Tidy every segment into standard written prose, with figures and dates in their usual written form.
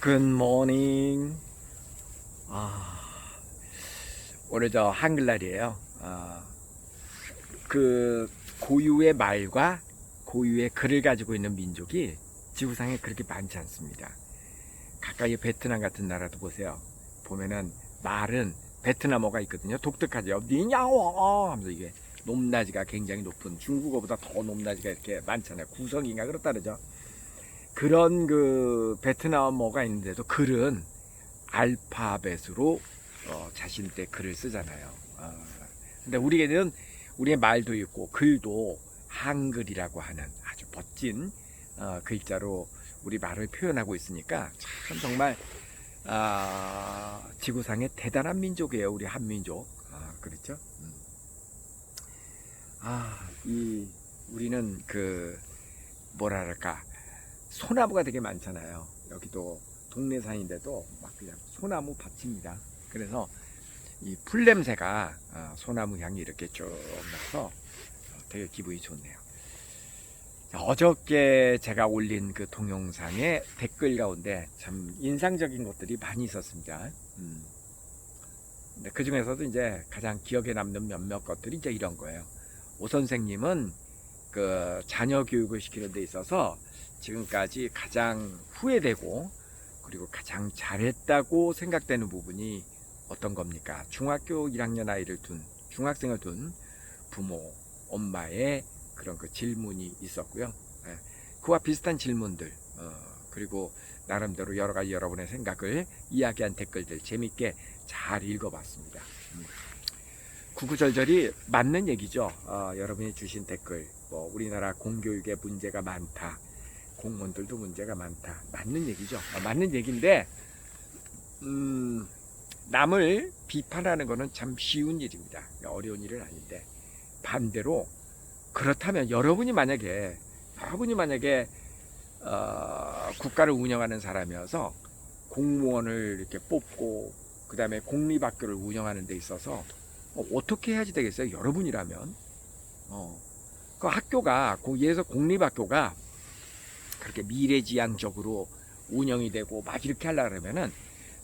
굿모닝. 오늘 저 한글날이에요. 그 고유의 말과 고유의 글을 가지고 있는 민족이 지구상에 그렇게 많지 않습니다. 가까이 베트남 같은 나라도 보세요. 보면은 말은 베트남어가 있거든요. 독특하죠. 니냐오 하면서 이게 높낮이가 굉장히 높은, 중국어보다 더 높낮이가 이렇게 많잖아요. 구성인가 그렇다 그러죠. 그런 그 베트남어가 있는데도 글은 알파벳으로 자신의 글을 쓰잖아요. 근데 우리에는 우리의 말도 있고 글도 한글이라고 하는 아주 멋진 글자로 우리 말을 표현하고 있으니까 참 정말 지구상의 대단한 민족이에요. 우리 한민족. 그렇죠? 우리는 그 뭐랄까 소나무가 되게 많잖아요. 여기도 동네산인데도 막 그냥 소나무 밭입니다. 그래서 이 풀냄새가 소나무 향이 이렇게 쭉 나서 되게 기분이 좋네요. 어저께 제가 올린 그 동영상의 댓글 가운데 참 인상적인 것들이 많이 있었습니다. 근데 그 중에서도 이제 가장 기억에 남는 몇몇 것들이 이제 이런 거예요. 오 선생님은 그 자녀 교육을 시키는 데 있어서 지금까지 가장 후회되고 그리고 가장 잘했다고 생각되는 부분이 어떤 겁니까? 중학교 1학년 아이를 둔, 중학생을 둔 부모, 엄마의 그런 그 질문이 있었고요. 그와 비슷한 질문들, 그리고 나름대로 여러 가지 여러분의 생각을 이야기한 댓글들 재밌게 잘 읽어봤습니다. 구구절절이 맞는 얘기죠. 여러분이 주신 댓글, 뭐 우리나라 공교육에 문제가 많다, 공무원들도 문제가 많다, 맞는 얘기죠. 맞는 얘기인데 남을 비판하는 것은 참 쉬운 일입니다. 어려운 일은 아닌데, 반대로 그렇다면 여러분이 만약에 국가를 운영하는 사람이어서 공무원을 이렇게 뽑고 그 다음에 공립학교를 운영하는 데 있어서 어떻게 해야지 되겠어요? 여러분이라면 그 학교가, 예를 들어서 공립학교가 그렇게 미래지향적으로 운영이 되고 막 이렇게 하려고 그러면은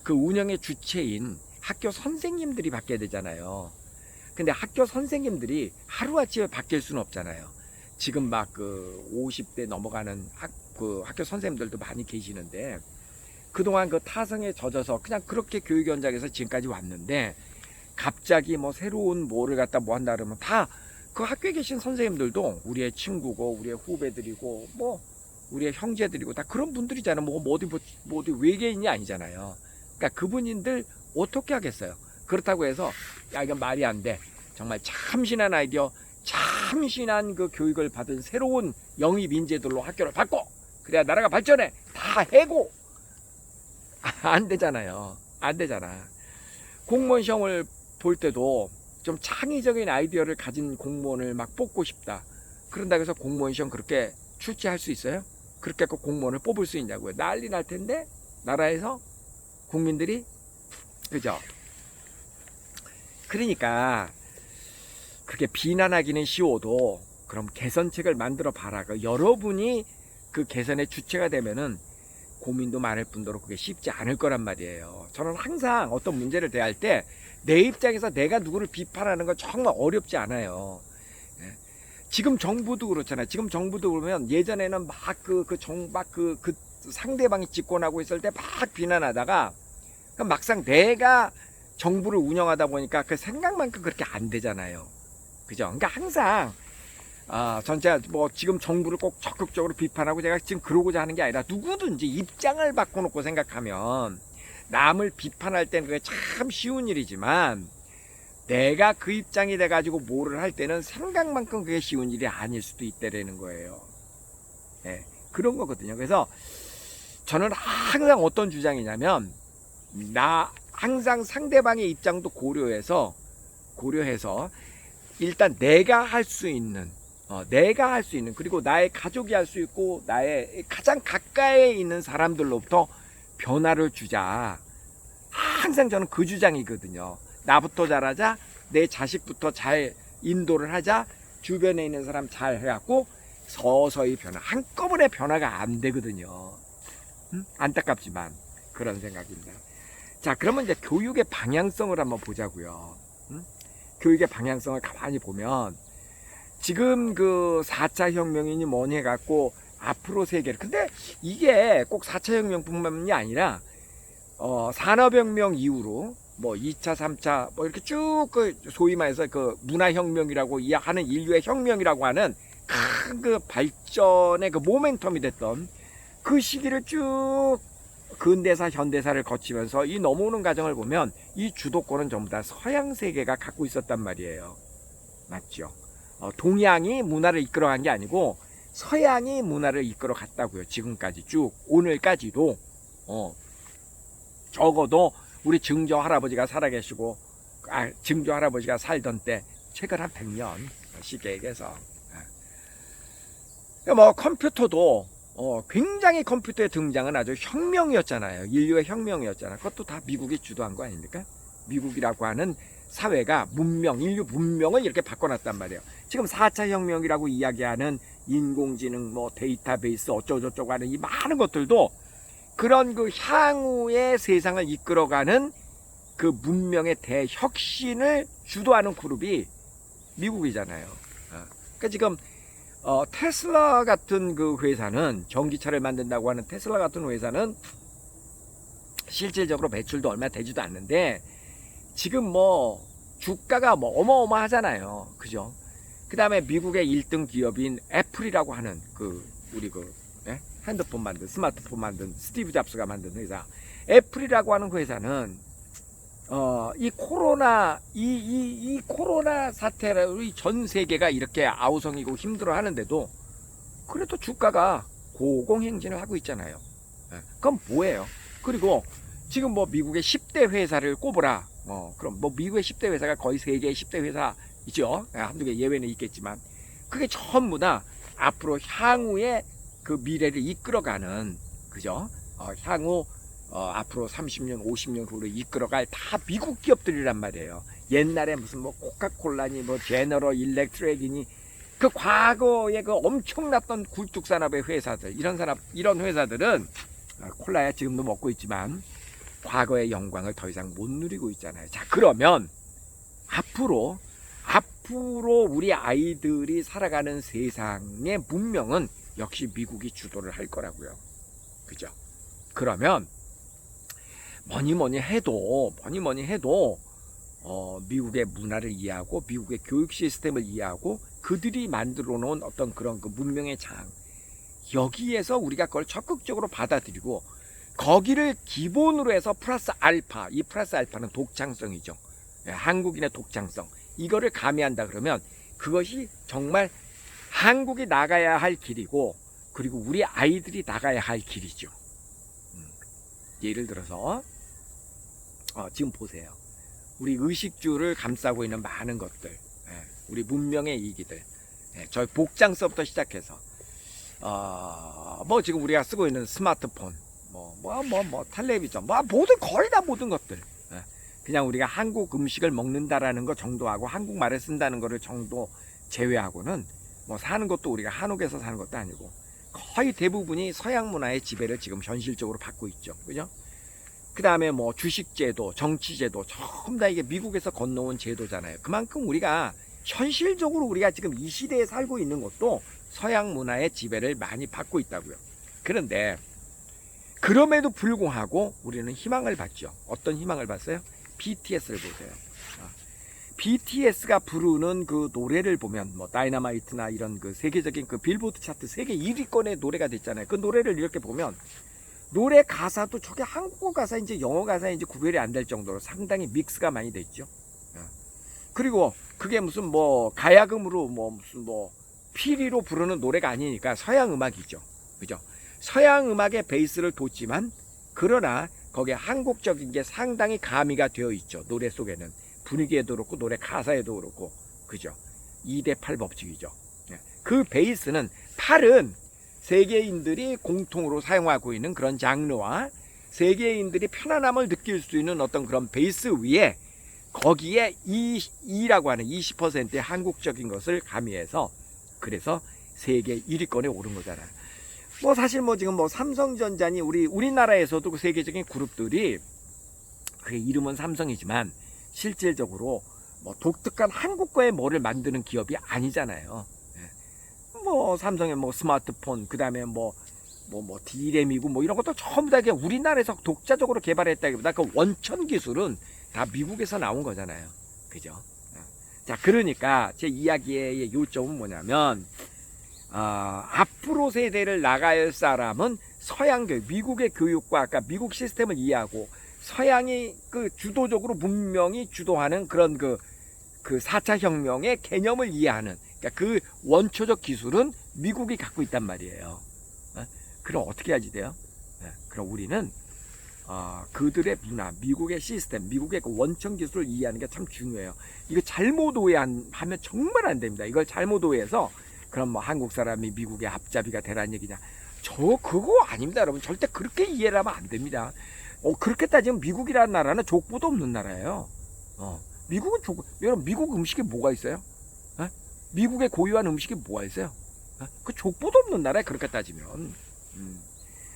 그 운영의 주체인 학교 선생님들이 바뀌어야 되잖아요. 근데 학교 선생님들이 하루아침에 바뀔 수는 없잖아요. 지금 막 그 50대 넘어가는 학교 선생님들도 많이 계시는데, 그동안 그 타성에 젖어서 그냥 그렇게 교육 현장에서 지금까지 왔는데, 갑자기 뭐 새로운 뭐를 갖다 뭐 한다 그러면 다 그 학교에 계신 선생님들도 우리의 친구고 우리의 후배들이고 뭐 우리의 형제들이고 다 그런 분들이잖아요. 뭐 어디 외계인이 아니잖아요. 그러니까 그분들 어떻게 하겠어요? 그렇다고 해서 야 이건 말이 안 돼, 정말 참신한 아이디어, 참신한 그 교육을 받은 새로운 영입 인재들로 학교를 바꿔, 그래야 나라가 발전해, 다 해고 안 되잖아요. 안 되잖아. 공무원 시험을 볼 때도 좀 창의적인 아이디어를 가진 공무원을 막 뽑고 싶다, 그런다고 해서 공무원 시험 그렇게 출제할 수 있어요? 그렇게 해서 공무원을 뽑을 수 있냐고요. 난리 날 텐데 나라에서 국민들이. 그죠? 그러니까 그렇게 비난하기는 쉬워도 그럼 개선책을 만들어 봐라. 여러분이 그 개선의 주체가 되면은 고민도 많을 뿐더러 그게 쉽지 않을 거란 말이에요. 저는 항상 어떤 문제를 대할 때 내 입장에서 내가 누구를 비판하는 건 정말 어렵지 않아요. 지금 정부도 그렇잖아요. 지금 정부도 그러면 예전에는 그 상대방이 집권하고 있을 때 막 비난하다가 막상 내가 정부를 운영하다 보니까 그 생각만큼 그렇게 안 되잖아요. 그죠? 그러니까 항상 전체 뭐 지금 정부를 꼭 적극적으로 비판하고 제가 지금 그러고자 하는 게 아니라, 누구든지 입장을 바꿔놓고 생각하면 남을 비판할 때는 그게 참 쉬운 일이지만 내가 그 입장이 돼가지고 뭐를 할 때는 생각만큼 그게 쉬운 일이 아닐 수도 있다라는 거예요. 네, 그런 거거든요. 그래서 저는 항상 어떤 주장이냐면, 항상 상대방의 입장도 고려해서 일단 내가 할 수 있는, 그리고 나의 가족이 할 수 있고 나의 가장 가까이에 있는 사람들로부터 변화를 주자. 항상 저는 그 주장이거든요. 나부터 잘하자, 내 자식부터 잘 인도를 하자, 주변에 있는 사람 잘 해갖고 서서히 한꺼번에 변화가 안 되거든요. 안타깝지만 그런 생각입니다. 자, 그러면 이제 교육의 방향성을 한번 보자고요. 교육의 방향성을 가만히 보면 지금 그 4차 혁명이니 뭐니 해갖고 앞으로 세계를, 근데 이게 꼭 4차 혁명뿐만이 아니라 산업혁명 이후로 뭐 2차, 3차 뭐 이렇게 쭉 그 소위 말해서 그 문화혁명이라고 하는 인류의 혁명이라고 하는 큰 그 발전의 그 모멘텀이 됐던 그 시기를 쭉 근대사, 현대사를 거치면서 이 넘어오는 과정을 보면 이 주도권은 전부 다 서양 세계가 갖고 있었단 말이에요. 맞죠? 동양이 문화를 이끌어간 게 아니고 서양이 문화를 이끌어 갔다고요. 지금까지 쭉 오늘까지도 적어도 우리 증조 할아버지가 살아계시고 증조 할아버지가 살던 때 최근 한 100년 시기에서 뭐 컴퓨터도 굉장히 컴퓨터의 등장은 아주 혁명이었잖아요. 인류의 혁명이었잖아요. 그것도 다 미국이 주도한 거 아닙니까? 미국이라고 하는 사회가 인류 문명을 이렇게 바꿔놨단 말이에요. 지금 4차 혁명이라고 이야기하는 인공지능, 뭐 데이터베이스 어쩌고저쩌고 하는 이 많은 것들도 그런 그 향후의 세상을 이끌어가는 그 문명의 대혁신을 주도하는 그룹이 미국이잖아요. 그러니까 지금 테슬라 같은 그 회사는, 전기차를 만든다고 하는 테슬라 같은 회사는 실질적으로 매출도 얼마 되지도 않는데 지금 뭐 주가가 뭐 어마어마하잖아요. 그죠? 그 다음에 미국의 1등 기업인 애플이라고 하는 우리 핸드폰 만든, 스마트폰 만든 스티브 잡스가 만든 회사, 애플이라고 하는 회사는 이 코로나 사태로 전 세계가 이렇게 아우성이고 힘들어 하는데도 그래도 주가가 고공행진을 하고 있잖아요. 그럼 뭐예요? 그리고 지금 뭐 미국의 10대 회사를 꼽으라. 그럼 뭐 미국의 10대 회사가 거의 세계의 10대 회사이죠. 한두 개 예외는 있겠지만 그게 전부 다 앞으로 향후의 그 미래를 이끌어가는, 그죠? 향후 앞으로 30년, 50년 후로 이끌어갈 다 미국 기업들이란 말이에요. 옛날에 무슨 뭐 코카콜라니 뭐 제너럴 일렉트릭이니 그 과거에 그 엄청났던 굴뚝산업의 회사들, 이런 회사들은 콜라야 지금도 먹고 있지만 과거의 영광을 더 이상 못 누리고 있잖아요. 자, 그러면 앞으로 우리 아이들이 살아가는 세상의 문명은 역시 미국이 주도를 할 거라고요. 그죠? 그러면 뭐니 해도 미국의 문화를 이해하고 미국의 교육 시스템을 이해하고 그들이 만들어 놓은 어떤 그런 그 문명의 장, 여기에서 우리가 그걸 적극적으로 받아들이고 거기를 기본으로 해서 플러스 알파, 이 플러스 알파는 독창성이죠. 한국인의 독창성, 이거를 가미한다 그러면 그것이 정말 한국이 나가야 할 길이고, 그리고 우리 아이들이 나가야 할 길이죠. 예를 들어서 지금 보세요. 우리 의식주를 감싸고 있는 많은 것들, 우리 문명의 이기들, 저희 복장서부터 시작해서 뭐 지금 우리가 쓰고 있는 스마트폰, 텔레비전, 거의 다 모든 것들, 그냥 우리가 한국 음식을 먹는다라는 거 정도하고 한국말을 쓴다는 거를 정도 제외하고는 뭐 사는 것도 우리가 한옥에서 사는 것도 아니고 거의 대부분이 서양 문화의 지배를 지금 현실적으로 받고 있죠. 그죠? 그 다음에 뭐 주식제도, 정치제도, 전부 다 이게 미국에서 건너온 제도잖아요. 그만큼 우리가 현실적으로 우리가 지금 이 시대에 살고 있는 것도 서양 문화의 지배를 많이 받고 있다고요. 그런데 그럼에도 불구하고 우리는 희망을 봤죠. 어떤 희망을 봤어요? BTS를 보세요. BTS가 부르는 그 노래를 보면 뭐 다이너마이트나 이런 그 세계적인 그 빌보드 차트 세계 1위권의 노래가 됐잖아요. 그 노래를 이렇게 보면 노래 가사도 저게 한국어 가사인지 영어 가사인지 구별이 안 될 정도로 상당히 믹스가 많이 됐죠. 그리고 그게 무슨 뭐 가야금으로 무슨 피리로 부르는 노래가 아니니까 서양 음악이죠. 그죠? 서양 음악의 베이스를 뒀지만 그러나 거기에 한국적인 게 상당히 가미가 되어 있죠. 노래 속에는 분위기에도 그렇고 노래 가사에도 그렇고, 그죠? 2대8 법칙이죠. 그 베이스는 8은 세계인들이 공통으로 사용하고 있는 그런 장르와 세계인들이 편안함을 느낄 수 있는 어떤 그런 베이스 위에 거기에 2라고 하는 20%의 한국적인 것을 가미해서 그래서 세계 1위권에 오른 거잖아요. 뭐 사실 뭐 지금 뭐 삼성전자니 우리나라에서도 그 세계적인 그룹들이 그 이름은 삼성이지만 실질적으로 뭐 독특한 한국과의 뭐를 만드는 기업이 아니잖아요. 뭐 삼성의 뭐 스마트폰, 그 다음에 뭐 D램이고 뭐 이런 것도 전부 다 그냥 우리나라에서 독자적으로 개발했다기보다 그 원천 기술은 다 미국에서 나온 거잖아요. 그죠? 자, 그러니까 제 이야기의 요점은 뭐냐면, 앞으로 세대를 나가야 할 사람은 서양 교육, 미국의 교육과 아까 미국 시스템을 이해하고 서양이 그 주도적으로 문명이 주도하는 그런 그 4차 혁명의 개념을 이해하는, 그러니까 그 원초적 기술은 미국이 갖고 있단 말이에요. 그럼 어떻게 하지 돼요? 그럼 우리는 그들의 문화, 미국의 시스템, 미국의 그 원천 기술을 이해하는 게 참 중요해요. 이거 잘못 오해하면 정말 안 됩니다. 이걸 잘못 오해해서 그럼 뭐 한국 사람이 미국의 앞잡이가 되라는 얘기냐? 그거 아닙니다, 여러분. 절대 그렇게 이해를 하면 안 됩니다. 그렇게 따지면 미국이라는 나라는 족보도 없는 나라예요. 미국은 여러분, 미국 음식에 뭐가 있어요? 미국의 고유한 음식이 뭐가 있어요? 그 족보도 없는 나라에 그렇게 따지면.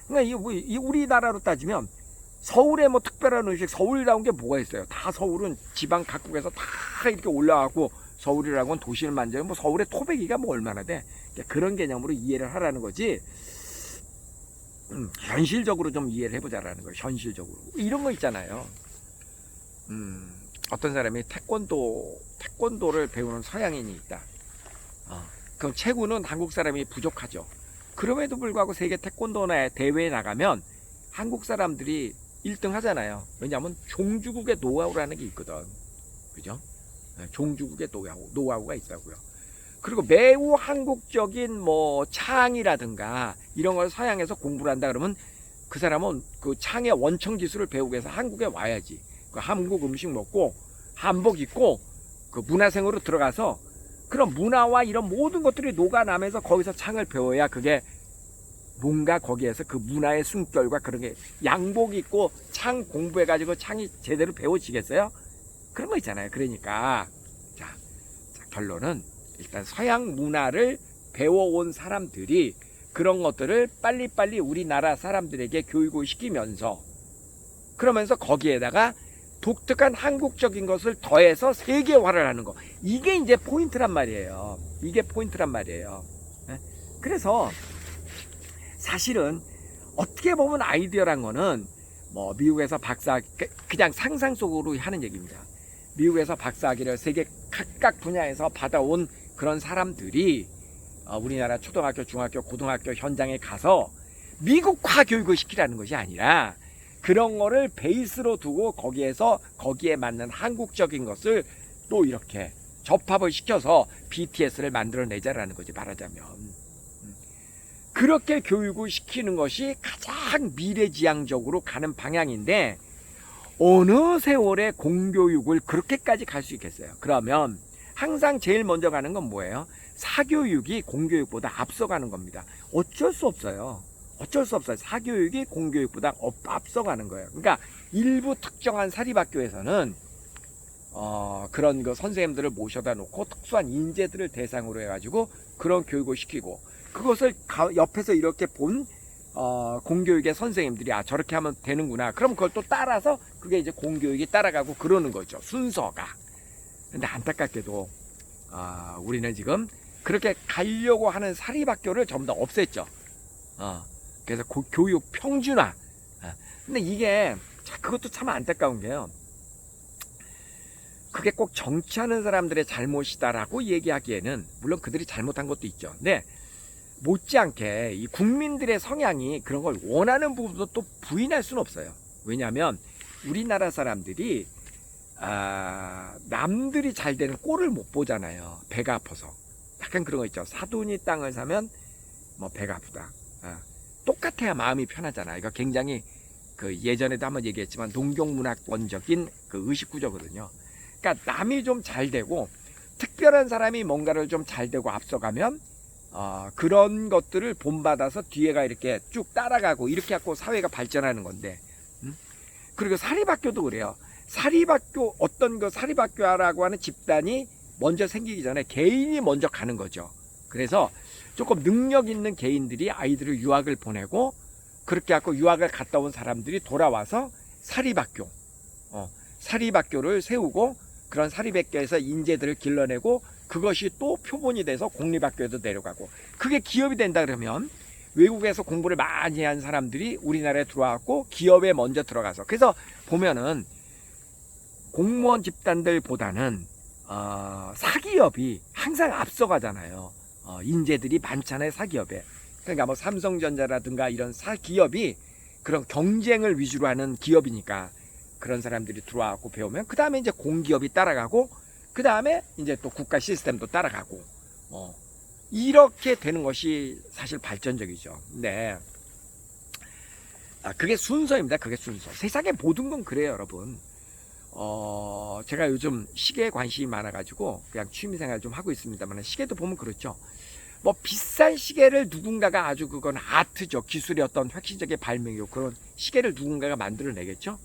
그러니까 우리나라로 따지면 서울에 뭐 특별한 음식, 서울이라는 게 뭐가 있어요? 다 서울은 지방 각국에서 다 이렇게 올라가고 서울이라고는 도시를 만져요. 뭐 서울의 토백이가 뭐 얼마나 돼? 그런 개념으로 이해를 하라는 거지. 현실적으로 좀 이해를 해보자라는 거예요. 현실적으로. 이런 거 있잖아요. 어떤 사람이 태권도를 배우는 서양인이 있다. 그럼 체구는 한국 사람이 부족하죠. 그럼에도 불구하고 세계 태권도 대회에 나가면 한국 사람들이 1등 하잖아요. 왜냐하면 종주국의 노하우라는 게 있거든. 그죠? 종주국의 노하우가 있다고요. 그리고 매우 한국적인 뭐 창이라든가 이런 걸 서양에서 공부를 한다 그러면 그 사람은 그 창의 원천 기술을 배우기 위해서 한국에 와야지. 그 한국 음식 먹고 한복 입고 그 문화생으로 들어가서 그런 문화와 이런 모든 것들이 녹아나면서 거기서 창을 배워야 그게 뭔가 거기에서 그 문화의 숨결과 그런 게 양복 입고 창 공부해가지고 창이 제대로 배워지겠어요? 그런 거 있잖아요. 그러니까 자 결론은 일단 서양 문화를 배워온 사람들이 그런 것들을 빨리빨리 우리나라 사람들에게 교육을 시키면서 그러면서 거기에다가 독특한 한국적인 것을 더해서 세계화를 하는 거. 이게 이제 포인트란 말이에요. 이게 포인트란 말이에요. 그래서 사실은 어떻게 보면 아이디어란 거는 뭐 미국에서 그냥 상상 속으로 하는 얘기입니다. 미국에서 박사학위를 세계 각각 분야에서 받아온 그런 사람들이 우리나라 초등학교, 중학교, 고등학교 현장에 가서 미국화 교육을 시키라는 것이 아니라 그런 거를 베이스로 두고 거기에 맞는 한국적인 것을 또 이렇게 접합을 시켜서 BTS를 만들어내자라는 거지, 말하자면. 그렇게 교육을 시키는 것이 가장 미래지향적으로 가는 방향인데 어느 세월에 공교육을 그렇게까지 갈 수 있겠어요? 그러면 항상 제일 먼저 가는 건 뭐예요? 사교육이 공교육보다 앞서가는 겁니다. 어쩔 수 없어요. 사교육이 공교육보다 앞서가는 거예요. 그러니까 일부 특정한 사립학교에서는 그런 그 선생님들을 모셔다 놓고 특수한 인재들을 대상으로 해가지고 그런 교육을 시키고 그것을 옆에서 이렇게 본 공교육의 선생님들이 저렇게 하면 되는구나. 그럼 그걸 또 따라서 그게 이제 공교육이 따라가고 그러는 거죠. 순서가. 근데 안타깝게도 우리는 지금 그렇게 가려고 하는 사립학교를 전부 다 없앴죠. 그래서 교육 평준화. 근데 이게 그것도 참 안타까운 게요. 그게 꼭 정치하는 사람들의 잘못이다라고 얘기하기에는 물론 그들이 잘못한 것도 있죠. 근데 못지않게 이 국민들의 성향이 그런 걸 원하는 부분도 또 부인할 수는 없어요. 왜냐하면 우리나라 사람들이 남들이 잘 되는 꼴을 못 보잖아요. 배가 아파서. 약간 그런 거 있죠. 사돈이 땅을 사면 뭐 배가 아프다. 똑같아야 마음이 편하잖아. 이거 굉장히 그 예전에도 한번 얘기했지만 농경문학원적인 그 의식구조거든요. 그러니까 남이 좀 잘 되고 특별한 사람이 뭔가를 좀 잘 되고 앞서가면 그런 것들을 본받아서 뒤에가 이렇게 쭉 따라가고 이렇게 갖고 사회가 발전하는 건데 그리고 사립학교도 그래요. 어떤 그 사립학교라고 하는 집단이 먼저 생기기 전에 개인이 먼저 가는 거죠. 그래서 조금 능력 있는 개인들이 아이들을 유학을 보내고 그렇게 하고 유학을 갔다 온 사람들이 돌아와서 사립학교, 사립학교를 세우고 그런 사립학교에서 인재들을 길러내고 그것이 또 표본이 돼서 공립학교에도 내려가고 그게 기업이 된다 그러면 외국에서 공부를 많이 한 사람들이 우리나라에 들어왔고 기업에 먼저 들어가서 그래서 보면은 공무원 집단들보다는 사기업이 항상 앞서가잖아요. 인재들이 많잖아요, 사기업에. 그러니까 뭐 삼성전자라든가 이런 사기업이 그런 경쟁을 위주로 하는 기업이니까 그런 사람들이 들어와갖고 배우면 그 다음에 이제 공기업이 따라가고 그 다음에 이제 또 국가 시스템도 따라가고 이렇게 되는 것이 사실 발전적이죠. 네. 그게 순서입니다. 그게 순서. 세상의 모든 건 그래요, 여러분. 제가 요즘 시계에 관심이 많아가지고 그냥 취미생활 좀 하고 있습니다만 시계도 보면 그렇죠. 뭐 비싼 시계를 누군가가 아주 그건 아트죠. 기술의 어떤 혁신적인 발명이고 그런 시계를 누군가가 만들어내겠죠.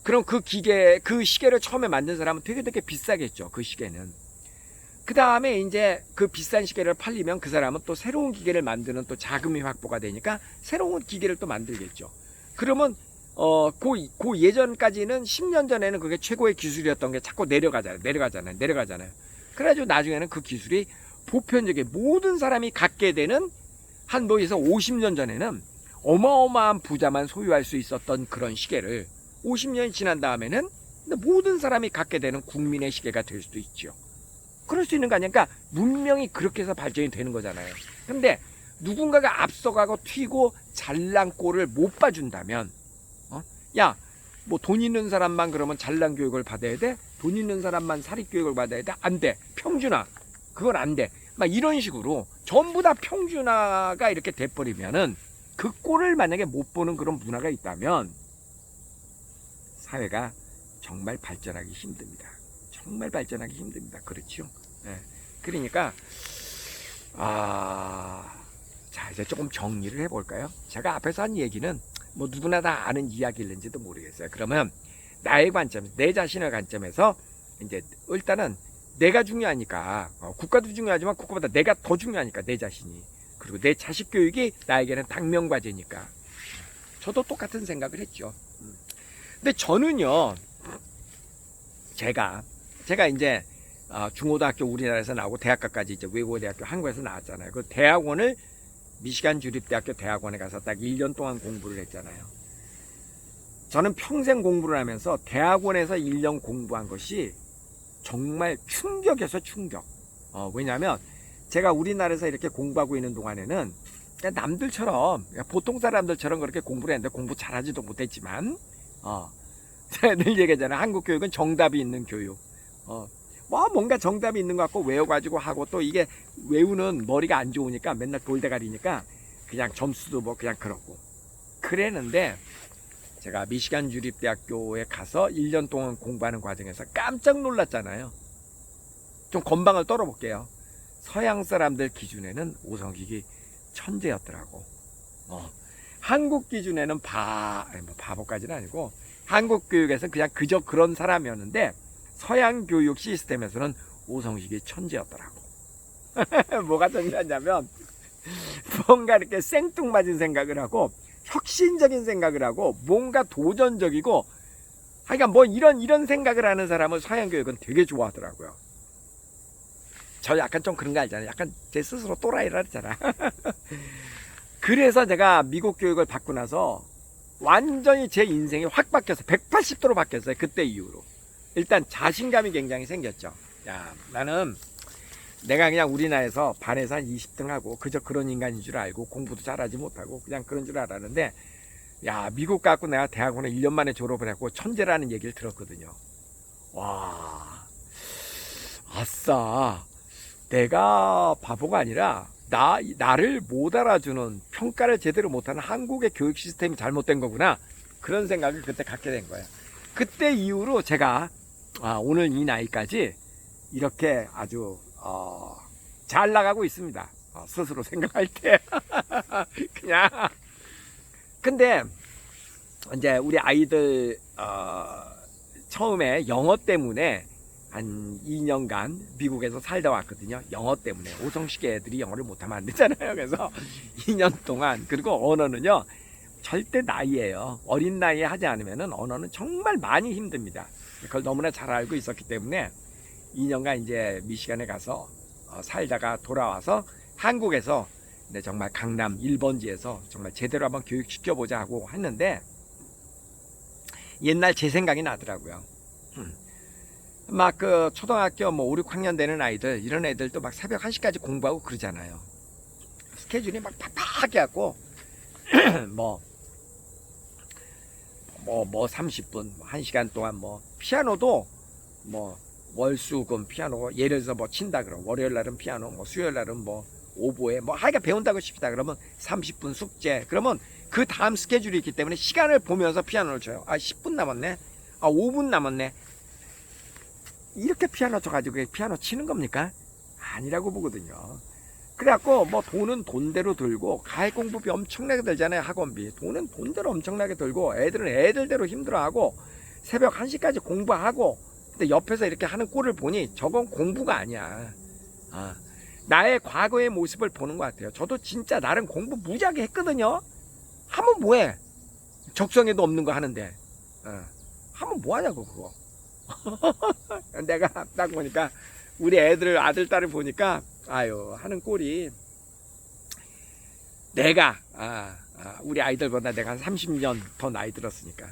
그럼 그 시계를 처음에 만든 사람은 되게 비싸겠죠. 그 시계는. 그 다음에 이제 그 비싼 시계를 팔리면 그 사람은 또 새로운 기계를 만드는 또 자금이 확보가 되니까 새로운 기계를 또 만들겠죠. 그러면 그 예전까지는 10년 전에는 그게 최고의 기술이었던 게 자꾸 내려가잖아요. 그래가지고 나중에는 그 기술이 보편적인 모든 사람이 갖게 되는 한 뭐에서 50년 전에는 어마어마한 부자만 소유할 수 있었던 그런 시계를 50년이 지난 다음에는 모든 사람이 갖게 되는 국민의 시계가 될 수도 있죠. 그럴 수 있는 거 아니야. 그러니까 문명이 그렇게 해서 발전이 되는 거잖아요. 근데 누군가가 앞서가고 튀고 잘난 꼴을 못 봐준다면 야, 뭐 돈 있는 사람만 그러면 잘난 교육을 받아야 돼? 돈 있는 사람만 사립 교육을 받아야 돼? 안 돼. 평준화. 그건 안 돼. 막 이런 식으로 전부 다 평준화가 이렇게 돼버리면은 그 꼴을 만약에 못 보는 그런 문화가 있다면 사회가 정말 발전하기 힘듭니다. 정말 발전하기 힘듭니다. 그렇죠? 네. 그러니까 자 이제 조금 정리를 해볼까요? 제가 앞에서 한 얘기는 뭐 누구나 다 아는 이야기일는지도 모르겠어요. 그러면 나의 관점, 내 자신의 관점에서 이제 일단은 내가 중요하니까 국가도 중요하지만 국가보다 내가 더 중요하니까 내 자신이 그리고 내 자식 교육이 나에게는 당면과제니까 저도 똑같은 생각을 했죠. 근데 저는요 제가 이제 중고등학교 우리나라에서 나오고 대학교까지 이제 외국어 대학교 한국에서 나왔잖아요. 그 대학원을 미시간 주립대학교 대학원에 가서 딱 1년 동안 공부를 했잖아요. 저는 평생 공부를 하면서 대학원에서 1년 공부한 것이 정말 충격이었어요. 충격. 왜냐하면 제가 우리나라에서 이렇게 공부하고 있는 동안에는 그냥 남들처럼 보통 사람들처럼 그렇게 공부를 했는데 공부 잘하지도 못했지만 제가 늘 얘기하잖아요. 한국 교육은 정답이 있는 교육. 뭐 뭔가 정답이 있는 것 같고 외워가지고 하고 또 이게 외우는 머리가 안 좋으니까 맨날 돌대가리니까 그냥 점수도 뭐 그냥 그렇고 그랬는데 제가 미시간 주립대학교에 가서 1년 동안 공부하는 과정에서 깜짝 놀랐잖아요. 좀 건방을 떨어볼게요. 서양 사람들 기준에는 오성식이 천재였더라고. 한국 기준에는 바보까지는 아니고 한국 교육에서는 그냥 그저 그런 사람이었는데 서양 교육 시스템에서는 오성식이 천재였더라고. 뭐가 천재였냐면 뭔가 이렇게 생뚱맞은 생각을 하고 혁신적인 생각을 하고 뭔가 도전적이고 그러니까 뭐 이런 생각을 하는 사람을 서양 교육은 되게 좋아하더라고요. 저 약간 좀 그런 거 알잖아요. 약간 제 스스로 또라이라 했잖아. 그래서 제가 미국 교육을 받고 나서 완전히 제 인생이 확 바뀌었어요. 180도로 바뀌었어요. 그때 이후로. 일단 자신감이 굉장히 생겼죠. 야, 나는 내가 그냥 우리나라에서 반에서 한 20등 하고 그저 그런 인간인 줄 알고 공부도 잘하지 못하고 그냥 그런 줄 알았는데 야, 미국 가고 내가 대학원에 1년 만에 졸업을 했고 천재라는 얘기를 들었거든요. 와, 아싸, 내가 바보가 아니라 나를 못 알아주는 평가를 제대로 못하는 한국의 교육 시스템이 잘못된 거구나. 그런 생각을 그때 갖게 된 거예요. 그때 이후로 제가 오늘 이 나이까지 이렇게 아주 잘 나가고 있습니다. 스스로 생각할 때. 그냥. 근데 이제 우리 아이들 처음에 영어 때문에 한 2년간 미국에서 살다 왔거든요. 영어 때문에. 오성식 애들이 영어를 못하면 안 되잖아요. 그래서 2년 동안. 그리고 언어는요, 절대 나이예요. 어린 나이에 하지 않으면 언어는 정말 많이 힘듭니다. 그걸 너무나 잘 알고 있었기 때문에 2년간 이제 미시간에 가서 살다가 돌아와서 한국에서 정말 강남 1번지에서 정말 제대로 한번 교육시켜보자 하고 했는데, 옛날 제 생각이 나더라고요. 막 그 초등학교 뭐 5, 6학년 되는 아이들, 이런 애들도 막 새벽 1시까지 공부하고 그러잖아요. 스케줄이 막 팍팍하게 하고 뭐 30분, 1시간 동안 뭐 피아노도 뭐 월수금 피아노 예를 들어서 뭐 친다 그러면 월요일 날은 피아노, 뭐 수요일 날은 뭐 오보에 뭐 하여간 배운다고 칩시다. 그러면 30분 숙제. 그러면 그 다음 스케줄이 있기 때문에 시간을 보면서 피아노를 쳐요. 아, 10분 남았네. 아, 5분 남았네. 이렇게 피아노 쳐가지고 피아노 치는 겁니까? 아니라고 보거든요. 그래갖고 뭐 돈은 돈대로 들고 가액 공부비 엄청나게 들잖아요. 학원비. 돈은 돈대로 엄청나게 들고 애들은 애들대로 힘들어하고 새벽 1시까지 공부하고, 근데 옆에서 이렇게 하는 꼴을 보니 저건 공부가 아니야. 나의 과거의 모습을 보는 것 같아요. 저도 진짜 나름 공부 무지하게 했거든요. 하면 뭐해? 적성에도 없는 거 하는데 하면 뭐하냐고 그거. 내가 딱 보니까 우리 애들 아들 딸을 보니까 아유 하는 꼴이, 내가 우리 아이들보다 내가 한 30년 더 나이 들었으니까,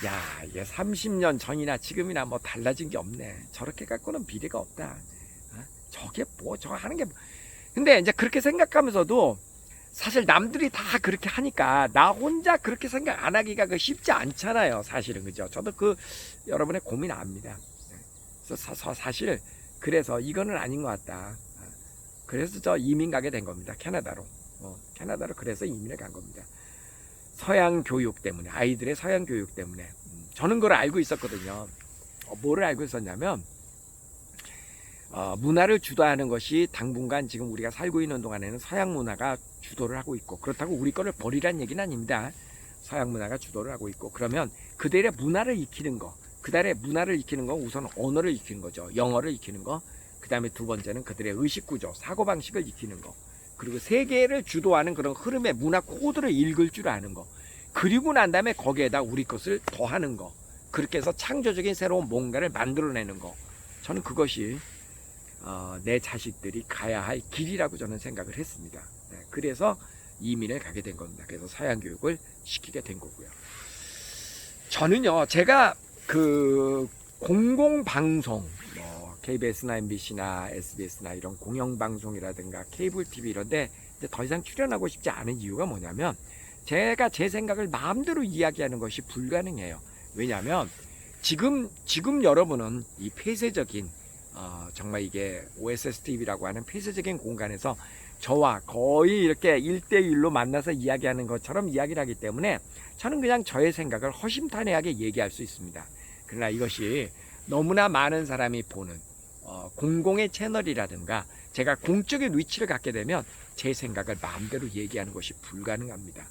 야 이게 30년 전이나 지금이나 뭐 달라진 게 없네. 저렇게 갖고는 비례가 없다. 저게 뭐 저거 하는 게 뭐. 근데 이제 그렇게 생각하면서도 사실 남들이 다 그렇게 하니까 나 혼자 그렇게 생각 안 하기가 쉽지 않잖아요. 사실은. 그죠? 저도 그 여러분의 고민 압니다. 그래서 사실 그래서 이거는 아닌 것 같다. 그래서 저 이민 가게 된 겁니다. 캐나다로. 캐나다로 그래서 이민을 간 겁니다. 서양 교육 때문에, 아이들의 서양 교육 때문에. 저는 그걸 알고 있었거든요. 뭐를 알고 있었냐면 문화를 주도하는 것이 당분간 지금 우리가 살고 있는 동안에는 서양 문화가 주도를 하고 있고, 그렇다고 우리 거를 버리란 얘기는 아닙니다. 서양 문화가 주도를 하고 있고, 그러면 그들의 문화를 익히는 거, 그들의 문화를 익히는 건 우선 언어를 익히는 거죠. 영어를 익히는 거. 그 다음에 두 번째는 그들의 의식구조, 사고방식을 익히는 거. 그리고 세계를 주도하는 그런 흐름의 문화 코드를 읽을 줄 아는 거. 그리고 난 다음에 거기에다 우리 것을 더하는 거. 그렇게 해서 창조적인 새로운 뭔가를 만들어내는 거. 저는 그것이 내 자식들이 가야 할 길이라고 저는 생각을 했습니다. 그래서 이민을 가게 된 겁니다. 그래서 서양 교육을 시키게 된 거고요. 저는요, 제가 그 공공방송, 뭐 KBS나 MBC나 SBS나 이런 공영방송이라든가 케이블 TV 이런데 이제 더 이상 출연하고 싶지 않은 이유가 뭐냐면, 제가 제 생각을 마음대로 이야기하는 것이 불가능해요. 왜냐하면 지금 여러분은 이 폐쇄적인 정말 이게 OSS TV라고 하는 폐쇄적인 공간에서 저와 거의 이렇게 1대1로 만나서 이야기하는 것처럼 이야기를 하기 때문에 저는 그냥 저의 생각을 허심탄회하게 얘기할 수 있습니다. 그러나 이것이 너무나 많은 사람이 보는 공공의 채널이라든가 제가 공적인 위치를 갖게 되면 제 생각을 마음대로 얘기하는 것이 불가능합니다.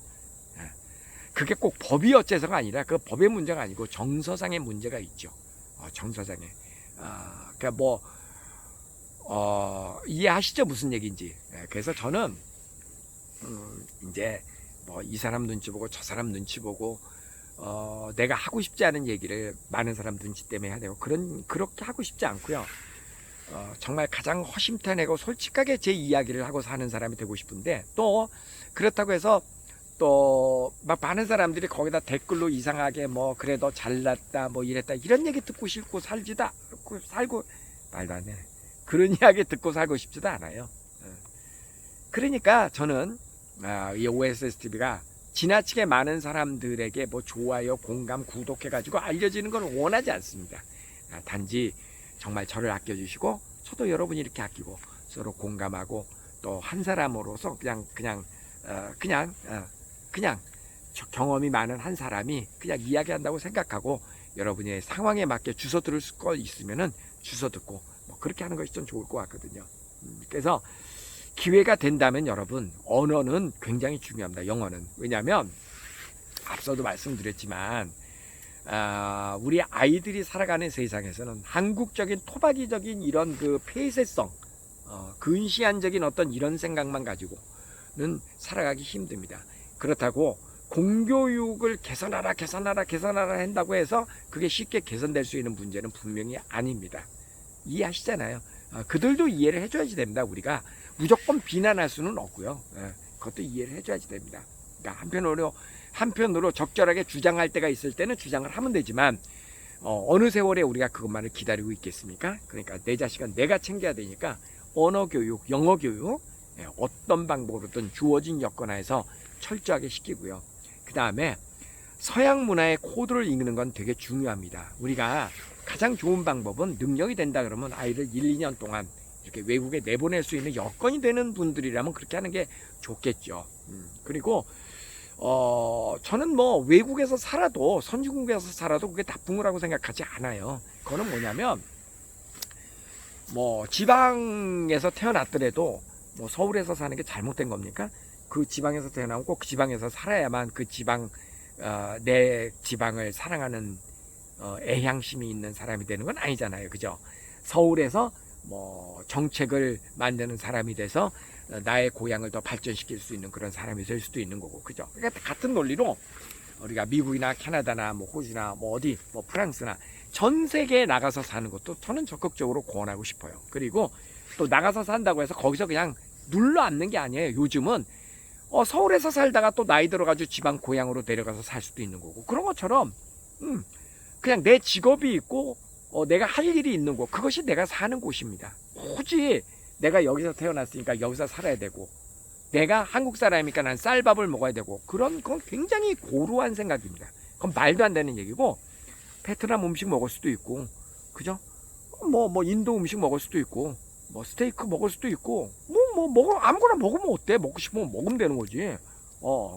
그게 꼭 법이 어째서가 아니라 그 법의 문제가 아니고 정서상의 문제가 있죠. 정서상의. 그러니까 뭐 이해하시죠? 무슨 얘기인지. 그래서 저는 이제 뭐 이 사람 눈치 보고 저 사람 눈치 보고 내가 하고 싶지 않은 얘기를 많은 사람 눈치 때문에 해야 되고 그렇게 하고 싶지 않고요. 정말 가장 허심탄회하고 솔직하게 제 이야기를 하고 사는 사람이 되고 싶은데, 또 그렇다고 해서 또 막 많은 사람들이 거기다 댓글로 이상하게 뭐 그래 너 잘났다 뭐 이랬다 이런 얘기 듣고 싶고 살고 말도 안 해. 그런 이야기 듣고 살고 싶지도 않아요. 그러니까 저는 이 OSS TV가 지나치게 많은 사람들에게 뭐 좋아요, 공감, 구독해가지고 알려지는 걸 원하지 않습니다. 단지 정말 저를 아껴주시고 저도 여러분이 이렇게 아끼고 서로 공감하고 또 한 사람으로서 그냥 경험이 많은 한 사람이 그냥 이야기한다고 생각하고 여러분의 상황에 맞게 주워 들을 거 있으면은 주워 듣고 뭐 그렇게 하는 것이 좀 좋을 것 같거든요. 그래서 기회가 된다면 여러분, 언어는 굉장히 중요합니다. 영어는. 왜냐하면 앞서도 말씀드렸지만 우리 아이들이 살아가는 세상에서는 한국적인 토박이적인 이런 그 폐쇄성, 근시안적인 어떤 이런 생각만 가지고는 살아가기 힘듭니다. 그렇다고 공교육을 개선하라 한다고 해서 그게 쉽게 개선될 수 있는 문제는 분명히 아닙니다. 이해하시잖아요. 그들도 이해를 해줘야지 됩니다. 우리가 무조건 비난할 수는 없고요. 그것도 이해를 해줘야지 됩니다. 그러니까 한편으로 적절하게 주장할 때가 있을 때는 주장을 하면 되지만 어느 세월에 우리가 그것만을 기다리고 있겠습니까? 그러니까 내 자식은 내가 챙겨야 되니까 언어교육, 영어교육 어떤 방법으로든 주어진 여건하에서 철저하게 시키고요. 그 다음에 서양 문화의 코드를 읽는 건 되게 중요합니다. 우리가 가장 좋은 방법은 능력이 된다 그러면 아이를 1, 2년 동안 이렇게 외국에 내보낼 수 있는 여건이 되는 분들이라면 그렇게 하는 게 좋겠죠. 그리고 저는 뭐 외국에서 살아도 선진국에서 살아도 그게 나쁜 거라고 생각하지 않아요. 그거는 뭐냐면 뭐 지방에서 태어났더라도 뭐 서울에서 사는 게 잘못된 겁니까? 그 지방에서 태어나면 꼭 그 지방에서 살아야만 그 지방 내 지방을 사랑하는 애향심이 있는 사람이 되는 건 아니잖아요. 그죠? 서울에서 뭐 정책을 만드는 사람이 돼서 나의 고향을 더 발전시킬 수 있는 그런 사람이 될 수도 있는 거고, 그죠? 그러니까 같은 논리로 우리가 미국이나 캐나다나 뭐 호주나 뭐 어디 뭐 프랑스나 전 세계에 나가서 사는 것도 저는 적극적으로 권하고 싶어요. 그리고 또 나가서 산다고 해서 거기서 그냥 눌러 앉는 게 아니에요. 요즘은 서울에서 살다가 또 나이 들어가지고 지방 고향으로 내려가서 살 수도 있는 거고, 그런 것처럼 그냥 내 직업이 있고 내가 할 일이 있는 곳, 그것이 내가 사는 곳입니다. 굳이 내가 여기서 태어났으니까 여기서 살아야 되고, 내가 한국 사람이니까 난 쌀밥을 먹어야 되고, 건 굉장히 고루한 생각입니다. 그건 말도 안 되는 얘기고, 베트남 음식 먹을 수도 있고, 그죠? 뭐 인도 음식 먹을 수도 있고, 뭐 스테이크 먹을 수도 있고, 아무거나 먹으면 어때? 먹고 싶으면 먹으면 되는 거지.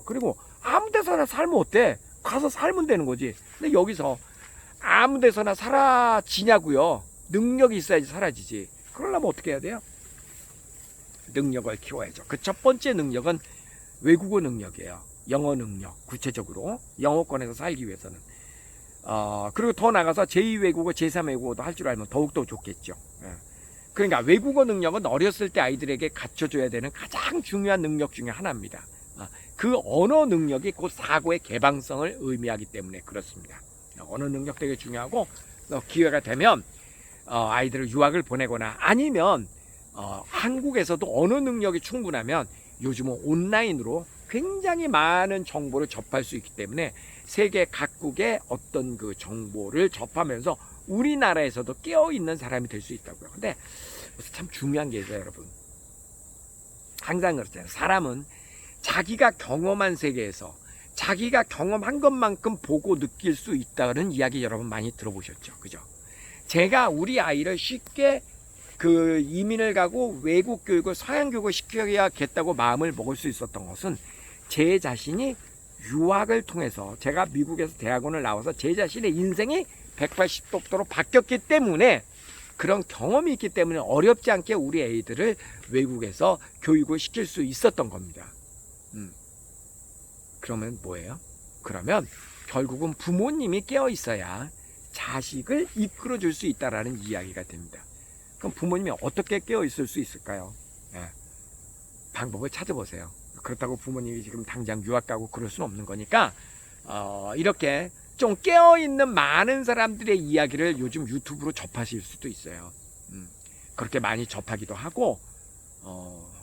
그리고 아무 데서나 살면 어때? 가서 살면 되는 거지. 근데 여기서 아무 데서나 사라지냐고요. 능력이 있어야지 사라지지. 그러려면 어떻게 해야 돼요? 능력을 키워야죠. 그 첫 번째 능력은 외국어 능력이에요. 영어 능력. 구체적으로 영어권에서 살기 위해서는. 그리고 더 나가서 제2외국어, 제3외국어도 할 줄 알면 더욱더 좋겠죠. 그러니까 외국어 능력은 어렸을 때 아이들에게 갖춰줘야 되는 가장 중요한 능력 중에 하나입니다. 그 언어 능력이 곧 사고의 개방성을 의미하기 때문에 그렇습니다. 언어 능력 되게 중요하고, 기회가 되면 아이들을 유학을 보내거나 아니면 한국에서도 언어 능력이 충분하면 요즘은 온라인으로 굉장히 많은 정보를 접할 수 있기 때문에 세계 각국의 어떤 그 정보를 접하면서 우리나라에서도 깨어있는 사람이 될 수 있다고요. 근데 참 중요한 게 있어요, 여러분. 항상 그렇잖아요. 사람은 자기가 경험한 세계에서 자기가 경험한 것만큼 보고 느낄 수 있다는 이야기 여러분 많이 들어보셨죠? 그죠? 제가 우리 아이를 쉽게 그 이민을 가고 외국 교육을 서양 교육을 시켜야겠다고 마음을 먹을 수 있었던 것은 제 자신이 유학을 통해서, 제가 미국에서 대학원을 나와서 제 자신의 인생이 180도로 바뀌었기 때문에, 그런 경험이 있기 때문에 어렵지 않게 우리 애들을 외국에서 교육을 시킬 수 있었던 겁니다. 그러면 뭐예요? 그러면 결국은 부모님이 깨어 있어야 자식을 이끌어 줄 수 있다라는 이야기가 됩니다. 그럼 부모님이 어떻게 깨어 있을 수 있을까요? 방법을 찾아보세요. 그렇다고 부모님이 지금 당장 유학 가고 그럴 수는 없는 거니까 이렇게 좀 깨어있는 많은 사람들의 이야기를 요즘 유튜브로 접하실 수도 있어요. 그렇게 많이 접하기도 하고,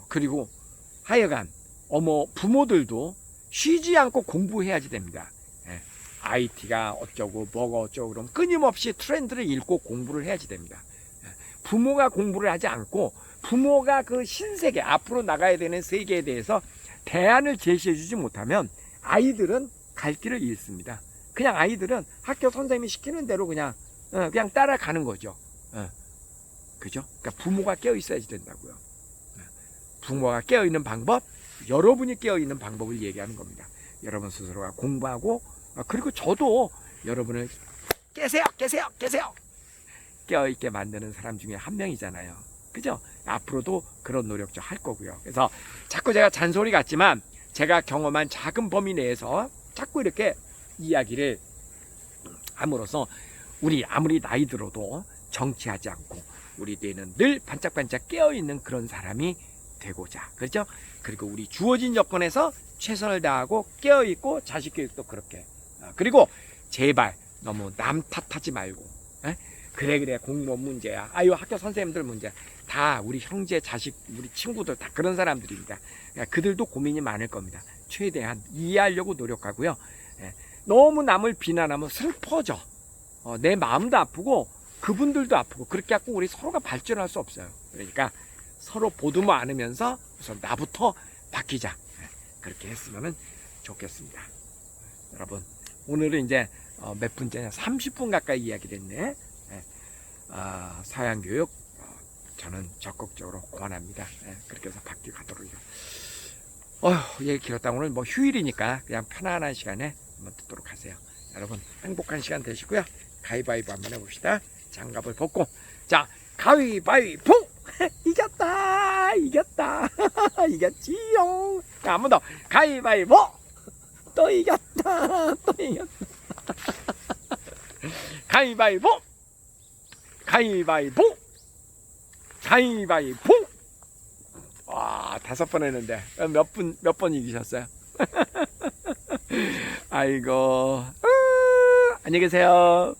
그리고 하여간 부모들도 쉬지 않고 공부해야지 됩니다. IT가 어쩌고 뭐가 어쩌고 그러면 끊임없이 트렌드를 읽고 공부를 해야지 됩니다. 부모가 공부를 하지 않고 부모가 그 신세계, 앞으로 나가야 되는 세계에 대해서 대안을 제시해 주지 못하면 아이들은 갈 길을 잃습니다. 그냥 아이들은 학교 선생님이 시키는 대로 그냥 따라가는 거죠. 그죠? 그러니까 부모가 깨어 있어야지 된다고요. 부모가 깨어 있는 방법, 여러분이 깨어 있는 방법을 얘기하는 겁니다. 여러분 스스로가 공부하고, 그리고 저도 여러분을 깨세요 깨어 있게 만드는 사람 중에 한 명이잖아요. 그죠? 앞으로도 그런 노력 좀 할 거고요. 그래서 자꾸 제가 잔소리 같지만 제가 경험한 작은 범위 내에서 자꾸 이렇게 이야기를 함으로써 우리 아무리 나이 들어도 정치하지 않고 우리 뇌는 늘 반짝반짝 깨어있는 그런 사람이 되고자, 그렇죠? 그리고 우리 주어진 여건에서 최선을 다하고 깨어있고 자식 교육도 그렇게. 그리고 제발 너무 남 탓하지 말고, 에? 그래 공무원 문제야, 아유 학교 선생님들 문제야, 다 우리 형제 자식 우리 친구들 다 그런 사람들입니다. 그들도 고민이 많을 겁니다. 최대한 이해하려고 노력하고요. 너무 남을 비난하면 슬퍼져. 내 마음도 아프고 그분들도 아프고, 그렇게 하고 우리 서로가 발전할 수 없어요. 그러니까 서로 보듬어 안으면서 우선 나부터 바뀌자, 그렇게 했으면 좋겠습니다. 여러분, 오늘은 이제 몇 분째냐, 30분 가까이 이야기 됐네. 사양교육 저는 적극적으로 권합니다. 그렇게 해서 바뀌어가도록요. 얘기 길었다. 오늘 뭐 휴일이니까 그냥 편안한 시간에 한번 듣도록 하세요. 여러분 행복한 시간 되시고요. 가위바위보 한번 해봅시다. 장갑을 벗고, 자, 가위바위보! 이겼다! 이겼지요! 한 번 더, 가위바위보! 또 이겼다! 가위바위보! 와, 5번 했는데 몇 번 이기셨어요? 아이고, 안녕히 계세요.